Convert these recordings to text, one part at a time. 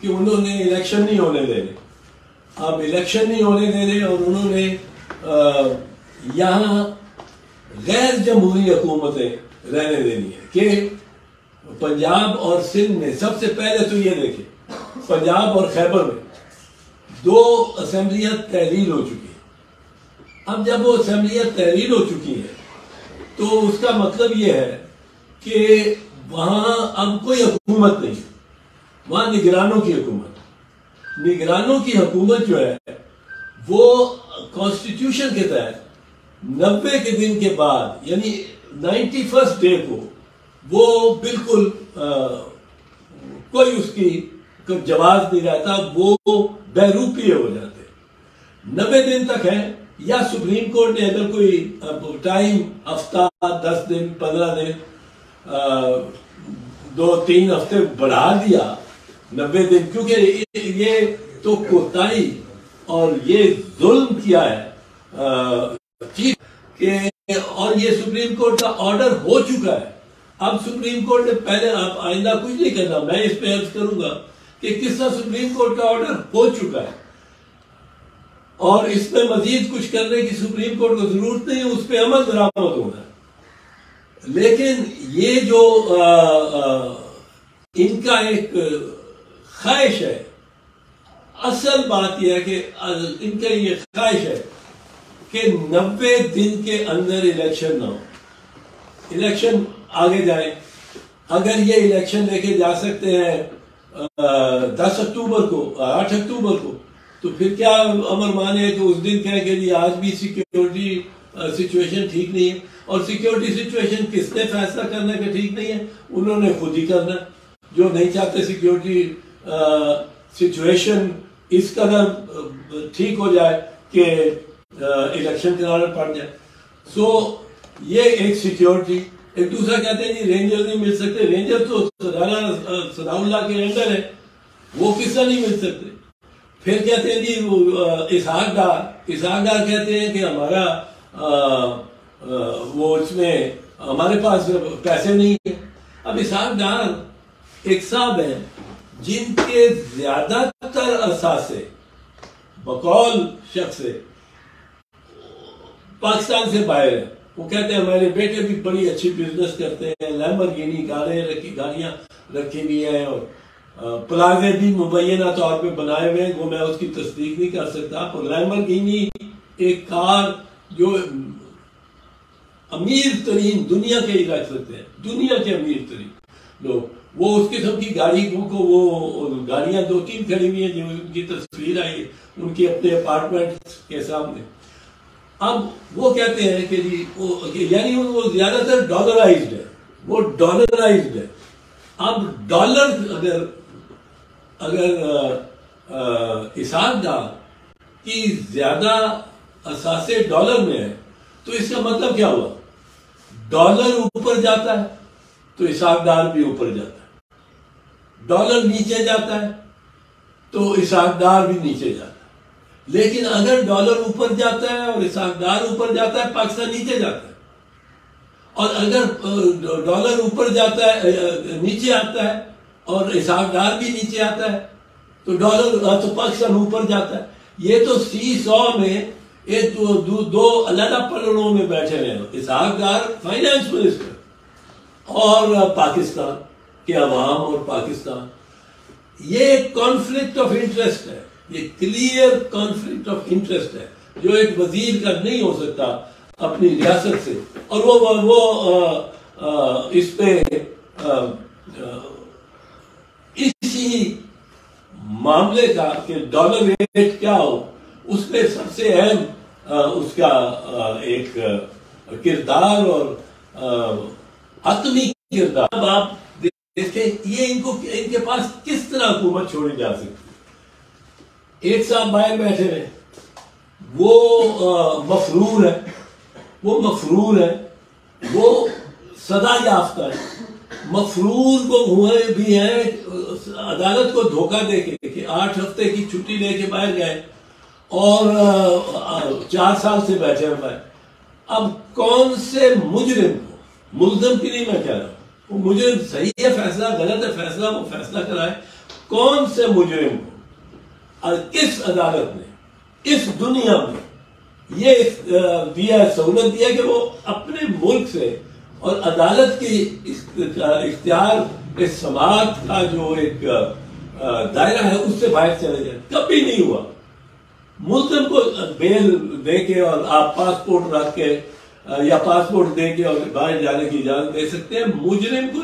کہ انہوں نے الیکشن نہیں ہونے دینے. اب الیکشن نہیں ہونے دینے اور انہوں نے یہاں غیر جمہوری حکومتیں رہنے دینی ہے کہ پنجاب اور سندھ میں سب سے پہلے تو یہ دیکھیں پنجاب اور خیبر میں 2 اسمبلیاں تحلیل ہو چکی ہیں. اب جب وہ اسمبلیاں تحلیل ہو چکی ہیں تو اس کا مطلب یہ ہے کہ وہاں اب کوئی حکومت نہیں، وہاں نگرانوں کی حکومت. نگرانوں کی حکومت جو ہے وہ کانسٹیٹیوشن کے تحت 90 کے دن کے بعد یعنی 91st ڈے کو وہ بالکل کوئی اس کی جواز نہیں رہتا، وہ بہروپیے ہو جاتے. 90 دن تک ہے، یا سپریم کورٹ نے اگر کوئی ٹائم ہفتہ 10 دن 15 دن 2-3 ہفتے بڑھا دیا 90 دن، کیونکہ یہ تو کوتاہی اور یہ ظلم کیا ہے کہ اور یہ سپریم کورٹ کا آرڈر ہو چکا ہے. اب سپریم کورٹ نے پہلے اب آئندہ کچھ نہیں کرنا، میں اس پہ عرض کروں گا کہ کس طرح سپریم کورٹ کا آرڈر ہو چکا ہے اور اس میں مزید کچھ کرنے کی سپریم کورٹ کو ضرورت نہیں ہے، اس پہ عمل درآمد ہونا ہے. لیکن یہ جو ان کا ایک خواہش ہے، اصل بات یہ ہے کہ ان کا یہ خواہش ہے کہ 90 دن کے اندر الیکشن نہ ہو، الیکشن آگے جائے. اگر یہ الیکشن لے کے جا سکتے ہیں 10 اکتوبر کو 8 اکتوبر کو، تو پھر کیا امر مانے کہ اس دن کہیں کہ جی آج بھی سیکیورٹی سچویشن ٹھیک نہیں ہے. اور سیکیورٹی سچویشن کس نے فیصلہ کرنے کا ٹھیک نہیں ہے؟ انہوں نے خود ہی کرنا. جو نہیں چاہتے سیکیورٹی سچویشن اس قدر ٹھیک ہو جائے کہ الیکشن کنارے پڑ جائے. سو یہ ایک سیکیورٹی. ایک دوسرا کہتے ہیں جی رینجر نہیں مل سکتے. رینجر تو ثناء اللہ کے انڈر ہے، وہ کس طرح نہیں مل سکتے. پھر کہتے ہیں جی اسحاق ڈار کہتے ہیں کہ ہمارا وہ اس میں ہمارے پاس پیسے نہیں ہیں. اب اسحاق ڈار ایک صاحب ہیں جن کے زیادہ تر اثاثے بقول شخص سے پاکستان سے باہر ہیں. وہ کہتے ہیں ہمارے بیٹے بھی بڑی اچھی بزنس کرتے ہیں، لیمبرگینی گاڑیاں رکھی ہوئی ہیں اور پلازے بھی مبینہ طور پہ بنائے ہوئے ہیں. وہ میں اس کی تصدیق نہیں کر سکتا. لیمبرگینی ایک کار جو امیر ترین دنیا کے ہی رکھ سکتے ہیں، دنیا کے امیر ترین لوگ، وہ اس قسم کی گاڑی کو وہ گاڑیاں 2-3 کھڑی ہوئی ہیں جو ان کی تصویر آئی ان کی اپنے اپارٹمنٹ کے سامنے. اب وہ کہتے ہیں کہ جی یعنی وہ زیادہ تر ڈالرائزڈ ہے، وہ ڈالرائزڈ ہے. اب ڈالر اگر اسحاق ڈار کی زیادہ اثاثے ڈالر میں ہے تو اس کا مطلب کیا ہوا؟ ڈالر اوپر جاتا ہے تو اسحاق ڈار بھی اوپر جاتا ہے، ڈالر نیچے جاتا ہے تو اسحاق ڈار بھی نیچے جاتا ہے. لیکن اگر ڈالر اوپر جاتا ہے اور اسحاق ڈار اوپر جاتا ہے پاکستان نیچے جاتا ہے. اور اگر ڈالر اوپر جاتا ہے نیچے آتا ہے اور اسحاق ڈار بھی نیچے آتا ہے تو تو پاکستان اوپر جاتا ہے. یہ تو سی-سو میں ایک دو علیحدہ پلڑوں میں بیٹھے ہوئے ہیں. اسحاق ڈار فائنانس منسٹر اور پاکستان کے عوام اور پاکستان. یہ ایک کانفلکٹ آف انٹرسٹ ہے، یہ کلیئر کانفلکٹ آف انٹرسٹ ہے جو ایک وزیر کا نہیں ہو سکتا اپنی ریاست سے. اور وہ اس پہ اسی معاملے کا کہ ڈالر ریٹ کیا ہو اس پہ سب سے اہم اس کا ایک کردار اور حتمی کردار. اب آپ دیکھیں یہ ان کے پاس کس طرح حکومت چھوڑی جا سکتی. ایک صاحب باہر بیٹھے رہے، وہ مفرور ہے، وہ سزا یافتہ ہے. مفرور کو ہوئے بھی ہیں عدالت کو دھوکہ دے کے کہ 8 ہفتے کی چھٹی لے کے باہر گئے اور 4 سال سے بیٹھے ہوئے. اب کون سے مجرم کو، ملزم کی نہیں میں کہہ رہا ہوں، وہ مجرم صحیح ہے فیصلہ غلط ہے فیصلہ وہ فیصلہ کرائے. کون سے مجرم کو اور کس عدالت نے اس دنیا میں یہ دیا سہولت دیا کہ وہ اپنے ملک سے اور عدالت کی اختیار سماعت کا جو ایک دائرہ ہے اس سے باہر چلے جائے؟ کبھی نہیں ہوا. ملزم کو بیل دے کے اور آپ پاسپورٹ رکھ کے یا پاسپورٹ دے کے اور باہر جانے کی اجازت دے سکتے ہیں. مجرم کو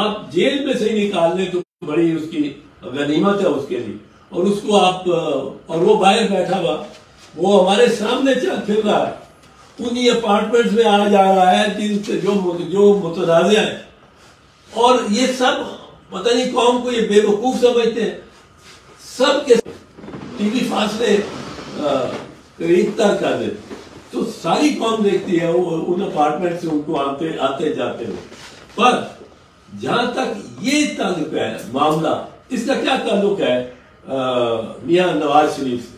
آپ جیل میں سے نکال لیں تو بڑی اس کی غنیمت ہے اس کے لیے. اور اس کو آپ اور وہ باہر بیٹھا ہوا وہ ہمارے سامنے چل پھر رہا ہے, انہی اپارٹمنٹس میں آ جا رہا ہے جن سے جو متنازع ہے. اور یہ سب پتہ نہیں قوم کو یہ بے وقوف سمجھتے ہیں. سب کے ٹی وی فاصلے قریب تک کر دیتے تو ساری قوم دیکھتی ہے ان اپارٹمنٹ سے ان کو آتے جاتے ہو. پر جہاں تک یہ تعلق ہے معاملہ, اس کا کیا تعلق ہے میاں نواز شریف سے؟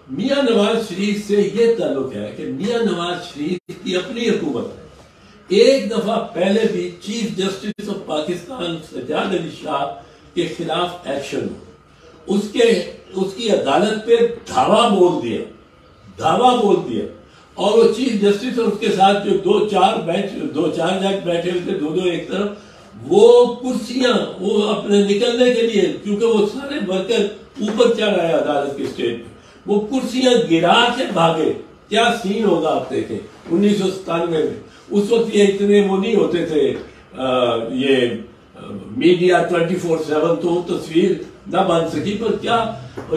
میاں نواز شریف سے یہ تعلق ہے کہ میاں نواز شریف کی اپنی حکومت ہے. ایک دفعہ پہلے بھی chief justice of Pakistan Sajjad Ali Shah کے خلاف ایکشن ہو, اس کی عدالت پہ دھاوا بول دیا اور وہ چیف جسٹس اور اس کے ساتھ جو دو چار جج بیٹھے ہوئے تھے دو ایک طرف, وہ کرسیاں وہ اپنے نکلنے کے لیے, کیونکہ وہ سارے ورکر اوپر چڑھ آئے عدالت کے اسٹیج پہ, وہ کرسیاں گرا کے بھاگے. کیا سین ہوگا آپ دیکھیں 1997 میں. اس وقت یہ اتنے وہ نہیں ہوتے تھے یہ میڈیا 24/7 تو تصویر نہ بن سکی, پر کیا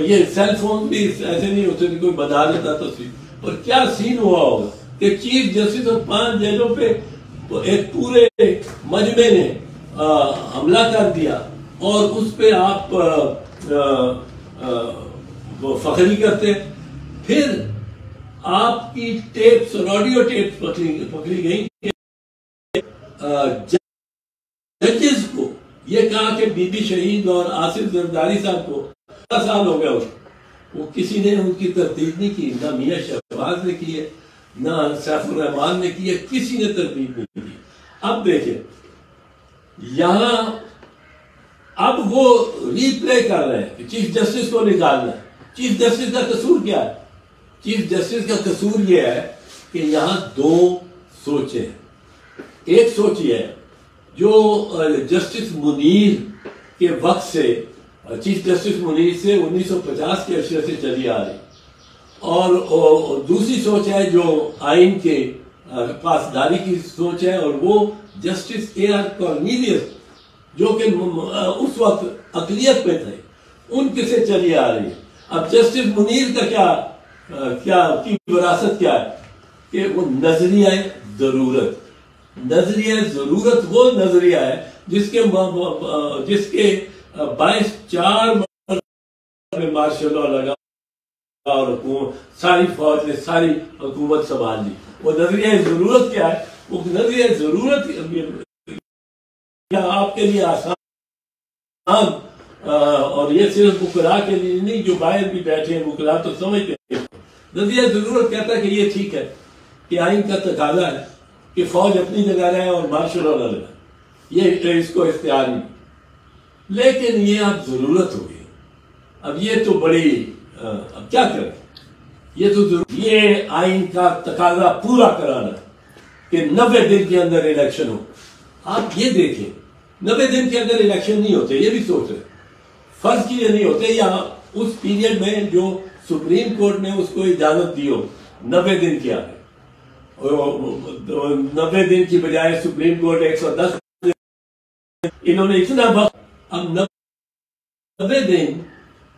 یہ سیل فون بھی ایسے نہیں ہوتے تھے کوئی بنا لیتا تصویر. اور کیا سین ہوا ہوگا کہ چیف جسٹس اور 5 ججوں پہ ایک پورے مجمع نے حملہ کر دیا اور اس پہ آپ فخری کرتے. پھر آپ کی ٹیپس اور آڈیو ٹیپس پکڑی گئی. ججز کو یہ کہا کہ بی بی شہید اور آصف زرداری صاحب کو 10 سال ہو گیا, وہ کسی نے ان کی تردید نہیں کی, نہ میاں شہباز نے کی ہے نہ سیف الرحمان نے کی ہے, کسی نے تردید نہیں کی. اب دیکھیں یہاں اب وہ ری پلے کر رہے ہیں کہ چیف جسٹس کو نکالنا ہے. چیف جسٹس کا قصور کیا ہے؟ چیف جسٹس کا قصور یہ ہے کہ یہاں 2 سوچیں ہیں. ایک سوچ یہ ہے جو جسٹس منیر کے وقت سے, چیف جسٹس منیر سے 1950 کے عرصے سے چلی آ رہی, اور دوسری سوچ ہے جو آئین کے پاسداری کی سوچ ہے, اور وہ جسٹس اے آر کارنیلیس جو کہ اس وقت اقلیت میں تھے ان کے سے چلی آ رہی ہے. اب جسٹس منیر کا کیا کی وراثت کیا ہے کہ وہ نظریہ ضرورت وہ نظریہ ہے جس کے باعث 4 میں مارشل لا لگا اور ساری فوج نے ساری حکومت سنبھال لی. وہ نظریہ ضرورت کیا ہے؟ وہ نظریہ ضرورت آپ کے لیے آسان, اور یہ صرف وکلاء کے لیے نہیں, جو باہر بھی بیٹھے ہیں وکلاء تو سمجھتے ہیں. نظریہ ضرورت کہتا ہے کہ یہ ٹھیک ہے کہ آئین کا تقاضا ہے کہ فوج اپنی جگہ رہے اور مارشل لا لگائے, یہ اس کو اختیار نہیں. لیکن یہ اب ضرورت ہو گئی. اب یہ تو بڑی اب کیا کریں, یہ آئین کا تقاضا پورا کرانا کہ 90 دن کے اندر الیکشن ہو. آپ یہ دیکھیں 90 دن کے اندر الیکشن نہیں ہوتے, یہ بھی سوچ رہے فرض کی نہیں ہوتے, یا اس پیریڈ میں جو سپریم کورٹ نے اس کو اجازت دی ہو 90 دن کی آگے, 90 دن کی بجائے سپریم کورٹ 110 انہوں نے اتنا وقت. اب 90 دن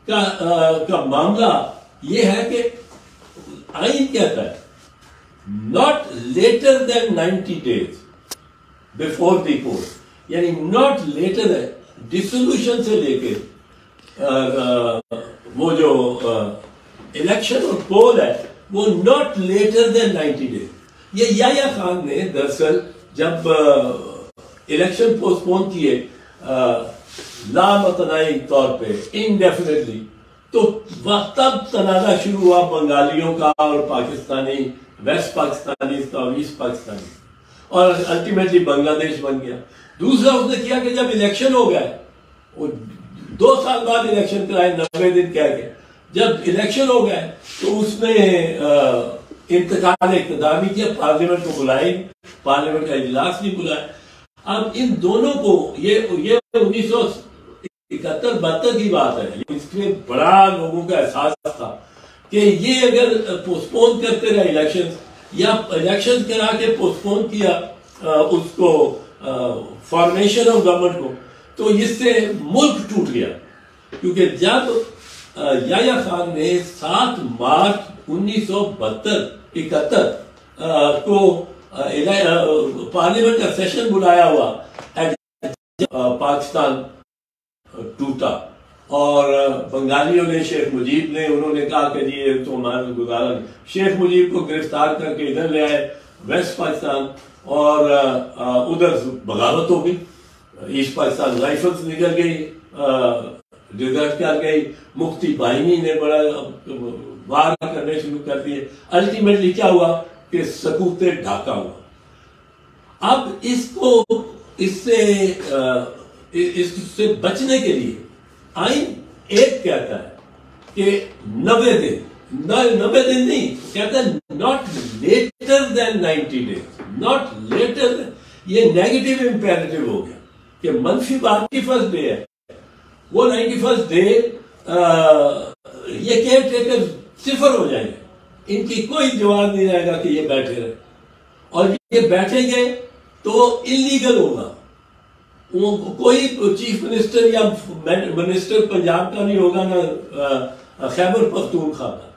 کا معاملہ یہ ہے کہ آئین کہتا ہے not later than 90 days before the court, یعنی not later ہے ڈسولوشن سے لے کے وہ جو الیکشن اور پول ہے وہ not later than 90 days. یہ یحییٰ خان نے دراصل جب الیکشن پوسٹ پون کیے لامتناہی طور پہ انڈیفینیٹلی, تو تب تنازع شروع ہوا بنگالیوں کا اور پاکستانی, ویسٹ پاکستانی اور ایسٹ پاکستانی, اور الٹیمیٹلی بنگلہ دیش بن گیا. دوسرا اس نے کیا کہ جب الیکشن ہو گیا وہ 2 سال بعد الیکشن کرائے 90 دن کہہ کے. جب الیکشن ہو گئے تو اس نے انتقال اقتدار نہیں کیا, پارلیمنٹ کو بلائے, پارلیمنٹ کا اجلاس نہیں بلایا. اب ان دونوں کو یہ 1971-72 کی بات ہے, اس میں بڑا لوگوں کا احساس تھا کہ یہ اگر پوسٹ پون کرتے رہے الیکشن, یا الیکشن کرا کے پوسٹ پون کیا اس کو فارمیشن آف گورنمنٹ کو, تو اس سے ملک ٹوٹ گیا. کیونکہ جب یحییٰ خان نے 7 مارچ 1971 کو پارلیمنٹ کا سیشن بلایا ہوا, پاکستان ٹوٹا, اور بنگالیوں نے, شیخ مجیب نے, انہوں نے کہا کہ جی تو ہمارا گزارا نہیں. شیخ مجیب کو گرفتار کر کے ادھر لے آئے ویسٹ پاکستان, اور ادھر بغاوت ہو گئی, ایسٹ پاکستان رائفلز نکل گئی, ڈیزرٹ کر گئی, مفتی بائنی نے بڑا وار کرنے شروع کر دیے. الٹیمیٹلی کیا ہوا کہ سکوت ڈھاکہ ہوا. اب اس سے بچنے کے لیے آئین ایک کہتا ہے کہ 90 دن نہیں, کہتا ہے not later than 90 days, not later than. یہ نیگیٹو امپیریٹو ہو گیا کہ منفی بات کی فرسٹ ڈے ہے, وہ 91st ڈے یہ کیئر ٹیکر صفر ہو جائیں گے, ان کی کوئی جواب نہیں رہے گا کہ یہ بیٹھے رہے, اور یہ بیٹھیں گے تو انلیگل ہوگا. کوئی چیف منسٹر یا منسٹر پنجاب کا نہیں ہوگا, نہ خیبر پختونخوا کا.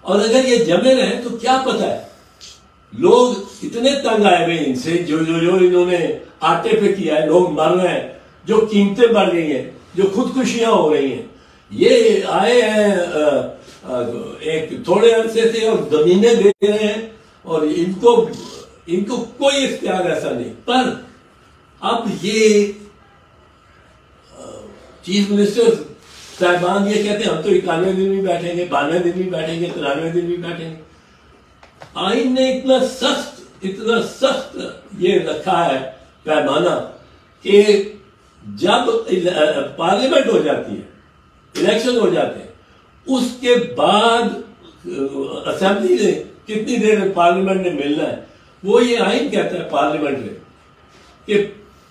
اور اگر یہ جمے رہے تو کیا پتہ ہے, لوگ اتنے تنگ آئے ہوئے ان سے, جو انہوں نے آٹے پہ کیا ہے, لوگ مر رہے ہیں, جو قیمتیں بڑھ گئی ہیں, جو خودکشیاں ہو رہی ہیں. یہ آئے ہیں ایک تھوڑے عرصے سے اور زمینیں دے رہے ہیں, اور ان کو کوئی اختیار ایسا نہیں. پر اب یہ چیف منسٹر صاحبان یہ کہتے ہیں ہم تو 91 دن بھی بیٹھیں گے, 92 دن بھی بیٹھیں گے, 93 دن بھی بیٹھیں گے. آئین نے اتنا سخت یہ رکھا ہے پیمانہ کہ جب پارلیمنٹ ہو جاتی ہے, الیکشن ہو جاتے ہیں, اس کے بعد اسمبلی نے کتنی دیر پارلیمنٹ نے ملنا ہے, وہ یہ آئین کہتا ہے پارلیمنٹ نے کہ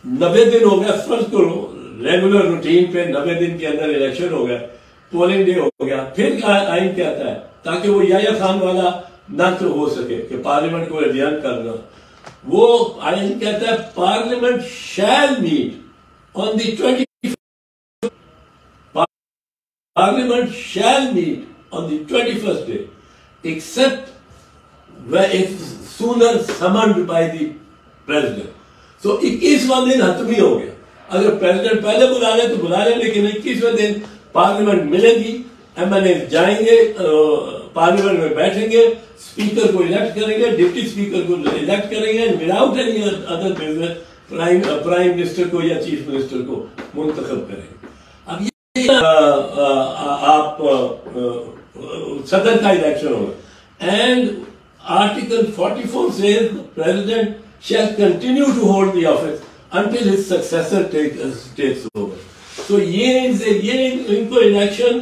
90 دن ہو گیا, فرض کرو ریگولر روٹین پہ 90 دن کے اندر الیکشن ہو گیا, پولنگ ڈے ہو گیا, پھر آئین کہتا ہے تاکہ وہ یحییٰ خان والا نہ تو ہو سکے کہ پارلیمنٹ کو ایڈجرن کرنا, وہ آئین کہتا ہے parliament shall meet on the 21st Parliament shall meet on the 21st day except where if sooner summoned by the president. So 21واں دن حتمی ہو گیا, اگر پریزیڈنٹ پہلے بلا لے تو بلا لے, لیکن 21واں دن پارلیمنٹ ملے گی, ایم این اے جائیں گے, پارلیمنٹ میں بیٹھیں گے, اسپیکر کو الیکٹ کریں گے, ڈپٹی اسپیکر کو الیکٹ کریں گے, without any other business prime minister کو یا چیف منسٹر کو منتخب کریں. اب یہ آپ صدر کا الیکشن ہوگا, and article 44 says the president shall continue to hold the office until his successor takes over. تو یہ ان کو الیکشن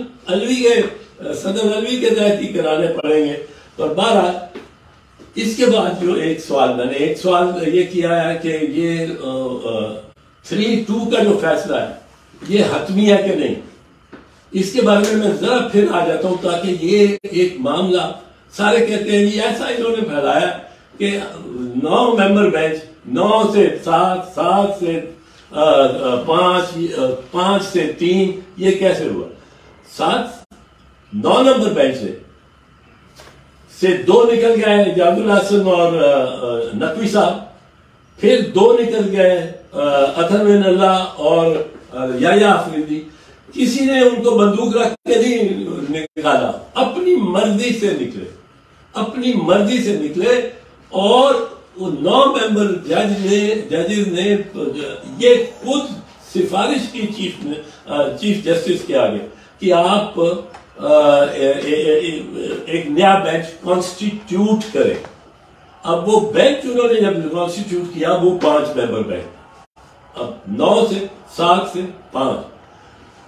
صدر الوی کے تحت ہی کرانے پڑیں گے. پر بہرحال اس کے بعد جو ایک سوال یہ کیا ہے کہ یہ 3-2 کا جو فیصلہ ہے یہ حتمی ہے کہ نہیں, اس کے بارے میں ذرا پھر آ جاتا ہوں, تاکہ یہ ایک معاملہ سارے کہتے ہیں یہ ایسا انہوں نے پھیلایا کہ 9 ممبر بینچ, 9 سے 7, 7 سے 5, 5 سے 3, یہ کیسے ہوا. 9 نمبر بینچ سے 2 نکل گئے جعد الحسن اور نقوی صاحب, پھر 2 نکل گئے اطہر من اللہ اور یحییٰ آفریدی. کسی نے ان کو بندوق رکھ کے نہیں نکالا, اپنی مرضی سے نکلے, اور 9 ممبر ججز نے یہ خود سفارش کی چیف جسٹس کے آگے کہ آپ ایک نیا بینچ کانسٹیٹیوٹ کریں. اب وہ بینچ انہوں نے جب کانسٹیٹیوٹ کیا وہ 5 ممبر بینچ, اب 9 سے 7 سے 5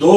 2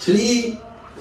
3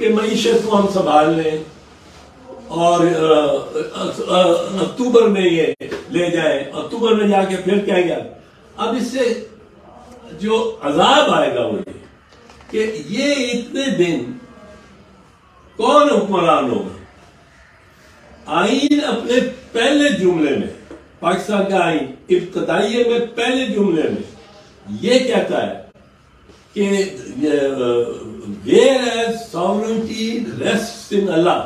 کہ معیشت کو ہم سنبھال لیں اور اکتوبر میں یہ لے جائیں، اکتوبر میں جا کے پھر کہیں گے. اب اس سے جو عذاب آئے گا وہ یہ کہ یہ اتنے دن کون حکمران ہوگا. آئین اپنے پہلے جملے میں، پاکستان کا آئین ابتدائیے میں پہلے جملے میں یہ کہتا ہے کہ whereas sovereignty rests in Allah,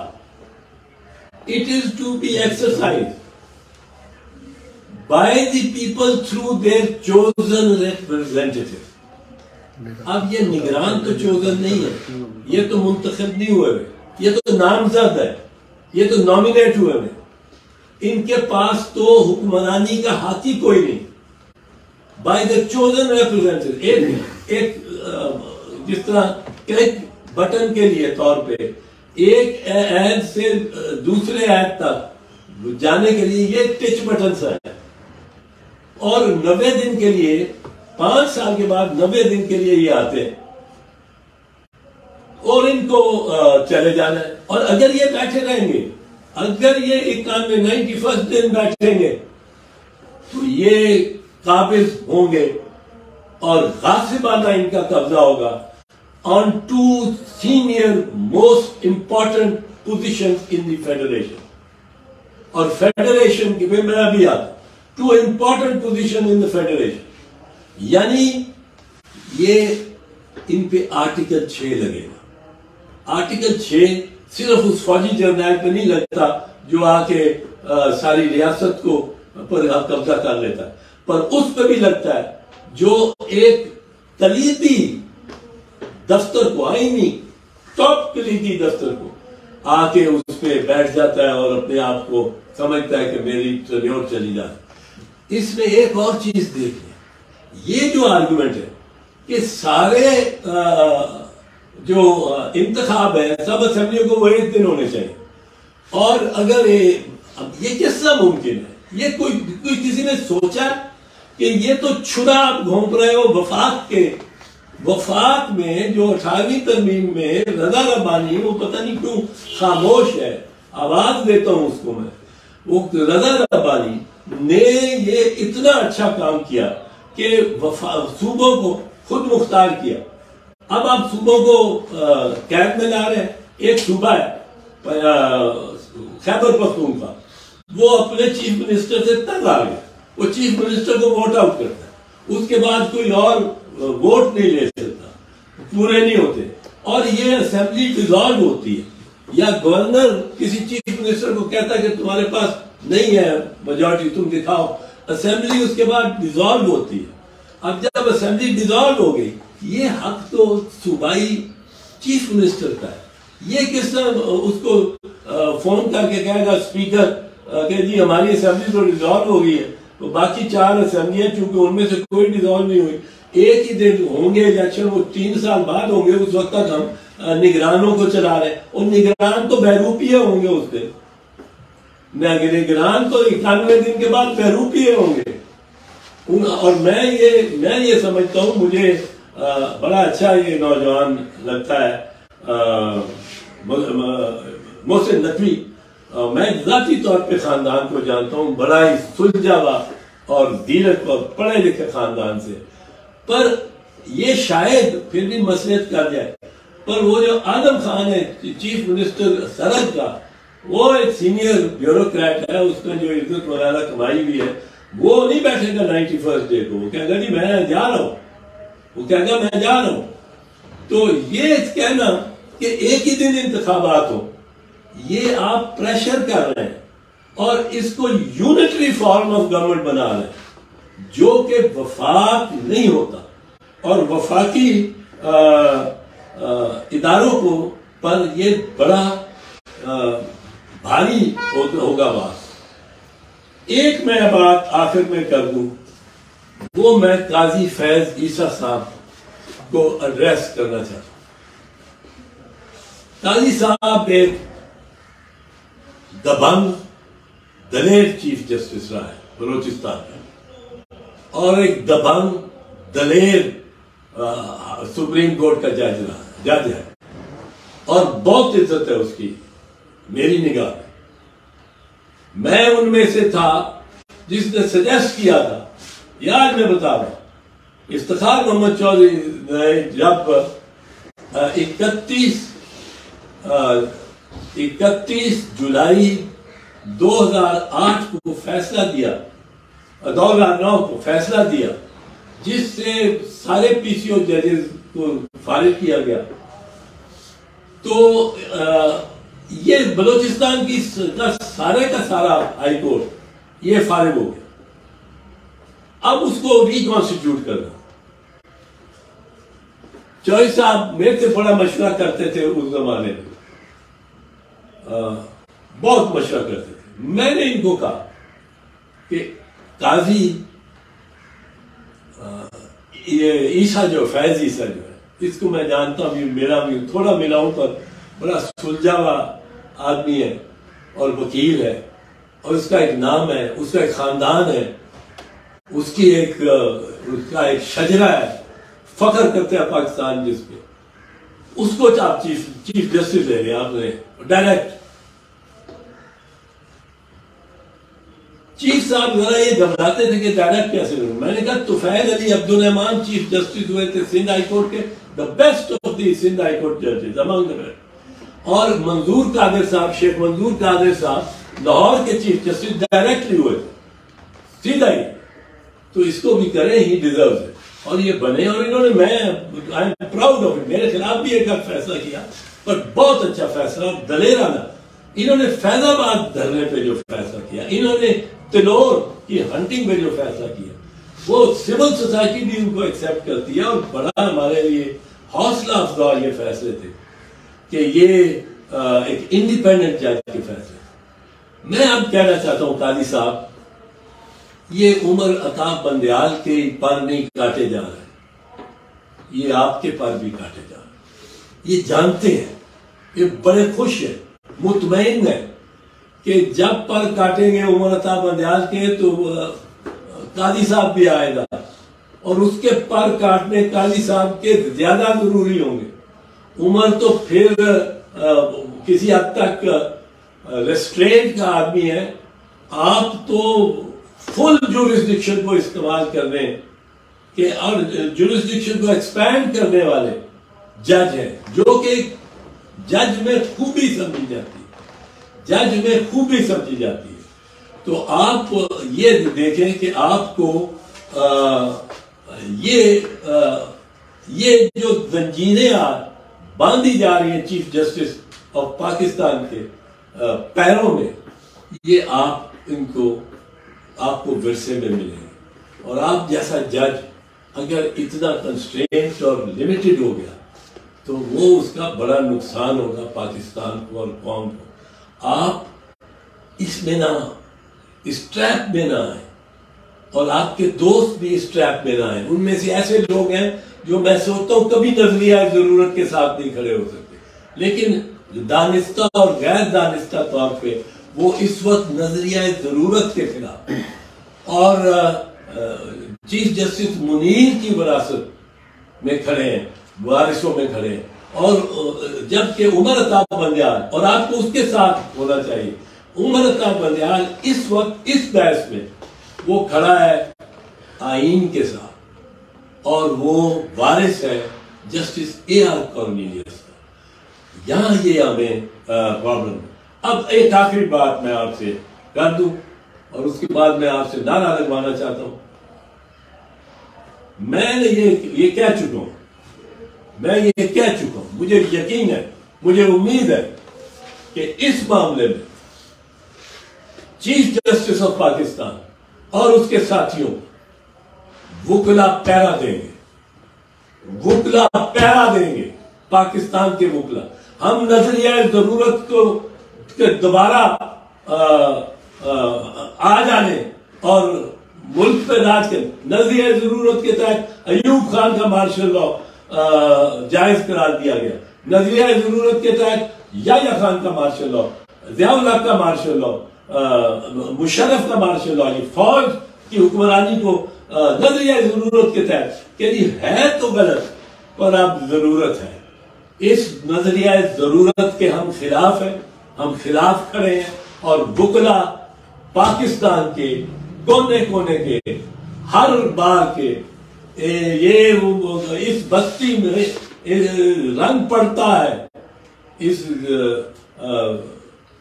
it is to be exercised by the people through their chosen representatives. اب یہ نگران تو چوزن نہیں ہے، یہ تو منتخب نہیں ہوئے ہوئے، یہ تو نامزد ہے، یہ تو نامینیٹ ہوئے ہوئے. ان کے پاس تو حکمرانی کا حق ہی کوئی نہیں. بائی دا چوزن ریپرزینٹیو، ایک جس طرح کلک بٹن کے لیے طور پہ ایک عہد سے دوسرے عہد تک جانے کے لیے یہ ٹچ بٹن سا ہے، اور 90 دن کے لیے 5 سال کے بعد 90 دن کے لیے یہ آتے ہیں اور ان کو چلے جانا ہے. اور اگر یہ بیٹھے رہیں گے، اگر یہ 91 دن بیٹھیں گے تو یہ قابض ہوں گے اور غاصبانہ ان کا قبضہ ہوگا on 2 senior most important positions in the federation. اور فیڈریشن کی پہ میں ابھی آتا 2 important positions in the federation. یعنی یہ ان پہ آرٹیکل 6 لگے گا. آرٹیکل 6 صرف اس فوجی جرنیل پہ نہیں لگتا جو آ کے ساری ریاست کو پر قبضہ کر لیتا ہے، پر اس پہ بھی لگتا ہے جو ایک کلیدی دفتر کو، آئینی ٹاپ کلیدی دفتر کو آ کے اس پہ بیٹھ جاتا ہے اور اپنے آپ کو سمجھتا ہے کہ میری ٹرینیور چلی جائے. اس میں ایک اور چیز دیکھیں، یہ جو آرگومنٹ ہے کہ سارے جو انتخاب ہے سب اسمبلیوں کو وہ ایک دن ہونے چاہیے، اور اگر یہ کس طرح ممکن ہے؟ یہ کوئی کسی نے سوچا کہ یہ تو چھڑا آپ گھونپ رہے ہو وفاق کے. وفاق میں جو 18ویں ترمیم میں رضا ربانی، وہ پتہ نہیں کیوں خاموش ہے، آواز دیتا ہوں اس کو میں، وہ رضا ربانی نے یہ اتنا اچھا کام کیا کہ صوبوں کو خود مختار کیا. اب آپ صوبوں کو قید میں لا رہے ہیں. ایک صوبہ ہے خیبر پختونخوا، وہ اپنے چیف منسٹر سے تنگ آ گیا، وہ چیف منسٹر کو ووٹ آؤٹ کرتا ہے، اس کے بعد کوئی اور ووٹ نہیں لے سکتا، پورے نہیں ہوتے، اور یہ اسمبلی ڈیزالو ہوتی ہے، یا گورنر کسی چیف منسٹر کو کہتا ہے کہ تمہارے پاس نہیں ہے میجورٹی، تم دکھاؤ. اسمبلی اس کے بعد ڈیزالو ہوتی ہے. اب جب اسمبلی ڈیزالو ہو گئی، یہ حق تو صوبائی چیف منسٹر کا ہے. یہ کس طرح اس کو فون کر کے کہے گا اسپیکر کہ جی ہماری اسمبلی تو ڈیزالو ہو گئی ہے، تو باقی 4 اسمبلیاں چونکہ ان میں سے کوئی ڈیزالو نہیں ہوئی، ایک ہی دن ہوں گے الیکشن، وہ 3 سال بعد ہوں گے، اس وقت تک ہم نگرانوں کو چلا رہے ہیں، اور نگران تو بہروپیے ہوں گے اس دن. نگران تو 91 دن کے بعد بہروپیے ہوں گے. اور میں یہ سمجھتا ہوں، مجھے بڑا اچھا یہ نوجوان لگتا ہے محسن نقوی. میں ذاتی طور پہ خاندان کو جانتا ہوں، بڑا ہی سلجھا ہوا اور زیرک اور پڑھے لکھے خاندان سے، پر یہ شاید پھر بھی مصلحت کر جائے. پر وہ جو آدم خان ہے چیف منسٹر سرحد کا، وہ ایک سینئر بیوروکریٹ ہے، اس نے جو عزت وغیرہ کمائی ہوئی ہے، وہ نہیں بیٹھے گا 91 ڈے کو، وہ کہے گا جی میں جا رہا ہوں، وہ کہے گا میں جا رہا ہوں. تو یہ کہنا کہ ایک ہی دن انتخابات ہو، یہ آپ پریشر کر رہے ہیں اور اس کو یونٹری فارم آف گورنمنٹ بنا رہے ہیں، جو کہ وفاق نہیں ہوتا. اور وفاقی اداروں کو پر یہ بڑا بھاری ہوگا. بات ایک میں بات آخر میں کر دوں، وہ میں قاضی فیض عیسیٰ صاحب کو ایڈریس کرنا چاہتا ہوں. قاضی صاحب ایک دبنگ دلیر چیف جسٹس رہا ہے بلوچستان کا، اور ایک دبنگ دلیر سپریم کورٹ کا جج ہے. اور بہت عزت ہے اس کی میری نگاہ میں ان میں سے تھا جس نے سجیسٹ کیا تھا. یہ آج میں بتا رہا ہوں افتخار محمد چودھری نے جب 31 جولائی 2008 کو فیصلہ دیا 2009 کو فیصلہ دیا جس سے سارے پی سی او ججز کو فارغ کیا گیا تو یہ بلوچستان کی سارے کا سارا ہائی کورٹ یہ فارغ ہو گیا. اب اس کو ریکانسٹیٹیوٹ کرنا. چوہدری صاحب میرے سے بڑا مشورہ کرتے تھے اس زمانے میں بہت مشورہ کرتے تھے. میں نے ان کو کہا کہ قاضی یہ عیسیٰ جو فیض عیسیٰ جو ہے اس کو میں جانتا ہوں میرا بھی تھوڑا ملا ہوں پر بڑا سلجھا ہوا آدمی ہے اور وکیل ہے اور اس کا ایک نام ہے اس کا ایک خاندان ہے اس کا ایک شجرہ ہے فخر کرتے ہیں پاکستان جس پہ اس کو آپ چیف جسٹس لے لیں آپ نے ڈائریکٹ. چیف صاحب ذرا یہ گھبراتے تھے کہ ڈائریکٹ کیسے کروں. میں نے کہا طفیل علی عبدالرحمان چیف جسٹس ہوئے تھے سندھ ہائی کورٹ کے the best of the Sindh high court ججز امانگ دا بیسٹ. اور منظور قادر صاحب شیخ منظور قادر صاحب لاہور کے چیف جسٹس ڈائریکٹلی ہوئے تھے سیدھا ہی. تو اس کو بھی کریں ہی ڈیزرو ہے اور یہ بنے. اور انہوں نے میں I am proud of it میرے خلاف بھی ایک فیصلہ کیا پر بہت اچھا فیصلہ دلیرانہ. انہوں نے فیض آباد دھرنے پہ جو فیصلہ کیا انہوں نے تلور کی ہنٹنگ پہ جو فیصلہ کیا وہ سول سوسائٹی بھی ان کو ایکسپٹ کرتی ہے اور بڑا ہمارے لیے حوصلہ افزا یہ فیصلے تھے کہ یہ ایک انڈیپینڈنٹ جج کے فیصلے. میں اب کہنا چاہتا ہوں قاضی صاحب یہ عمر عطا بندیال کے پر نہیں کاٹے جا رہے یہ آپ کے پر بھی کاٹے جا رہے. یہ جانتے ہیں یہ بڑے خوش ہیں مطمئن ہیں کہ جب پر کاٹیں گے عمر عطا بندیال کے تو قاضی صاحب بھی آئے گا اور اس کے پر کاٹنے قاضی صاحب کے زیادہ ضروری ہوں گے. عمر تو پھر کسی حد تک ریسٹرینٹ کا آدمی ہے. آپ تو فل جورسڈکشن کو استعمال کر رہے ہیں کہ اور جورسڈکشن کو ایکسپینڈ کرنے والے جج ہیں جو کہ جج میں خوبی سمجھی جاتی ہے جج میں خوبی سمجھی جاتی ہے. تو آپ یہ دیکھیں کہ آپ کو یہ جو زنجیریں باندھی جا رہی ہیں چیف جسٹس آف پاکستان کے پیروں میں یہ آپ کو ورثے میں ملیں گے. اور آپ جیسا جج اگر اتنا کنسٹرینٹ اور لمیٹڈ ہو گیا تو وہ اس کا بڑا نقصان ہوگا پاکستان کو اور قوم کو. آپ اس میں نہ اس ٹریپ میں نہ آئیں اور آپ کے دوست بھی اس ٹریپ میں نہ آئیں. ان میں سے ایسے لوگ ہیں جو میں سوچتا ہوں کبھی نظریہ ضرورت کے ساتھ نہیں کھڑے ہو سکتے لیکن دانستہ اور غیر دانستہ طور پہ وہ اس وقت نظریہ ضرورت کے خلاف اور چیف جسٹس منیر کی وراثت میں کھڑے ہیں وارثوں میں کھڑے ہیں. اور جبکہ عمر عطا بندیال اور آپ کو اس کے ساتھ ہونا چاہیے. عمر عطا بندیال اس وقت اس بحث میں وہ کھڑا ہے آئین کے ساتھ اور وہ وارث ہے جسٹس اے آر کارنیلیس کا. یہاں یہ ہمیں پرابلم ہے. اب ایک آخری بات میں آپ سے کر دوں اور اس کے بعد میں آپ سے نعرہ لگوانا چاہتا ہوں. میں نے یہ کہہ چکا ہوں مجھے یقین ہے مجھے امید ہے کہ اس معاملے میں چیف جسٹس آف پاکستان اور اس کے ساتھیوں وکلا پیرا دیں گے پاکستان کے وکلا. ہم نظریہ ضرورت کو دوبارہ آ جانے اور ملک پہ راج کریں. نظریہ ضرورت کے تحت ایوب خان کا مارشل لا جائز قرار دیا گیا. نظریہ ضرورت کے تحت یحییٰ خان کا مارشل لا ضیاء اللہ کا مارشل لا مشرف کا مارشل لا یہ فوج کی حکمرانی کو نظریہ ضرورت کے تحت کہ ہے تو غلط پر اب ضرورت ہے اس نظریہ ضرورت کے ہم خلاف ہیں، ہم خلاف کھڑے ہیں، اور وکلا پاکستان کے کونے کونے کے ہر بار کے یہ اس بستی میں رنگ پڑتا ہے، اس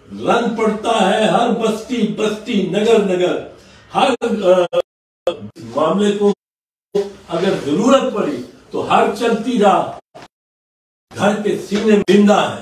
رنگ پڑتا ہے ہر بستی بستی نگر نگر، ہر معاملے کو اگر ضرورت پڑی تو ہر چلتی راہ گھر کے سینے میں زندہ ہے۔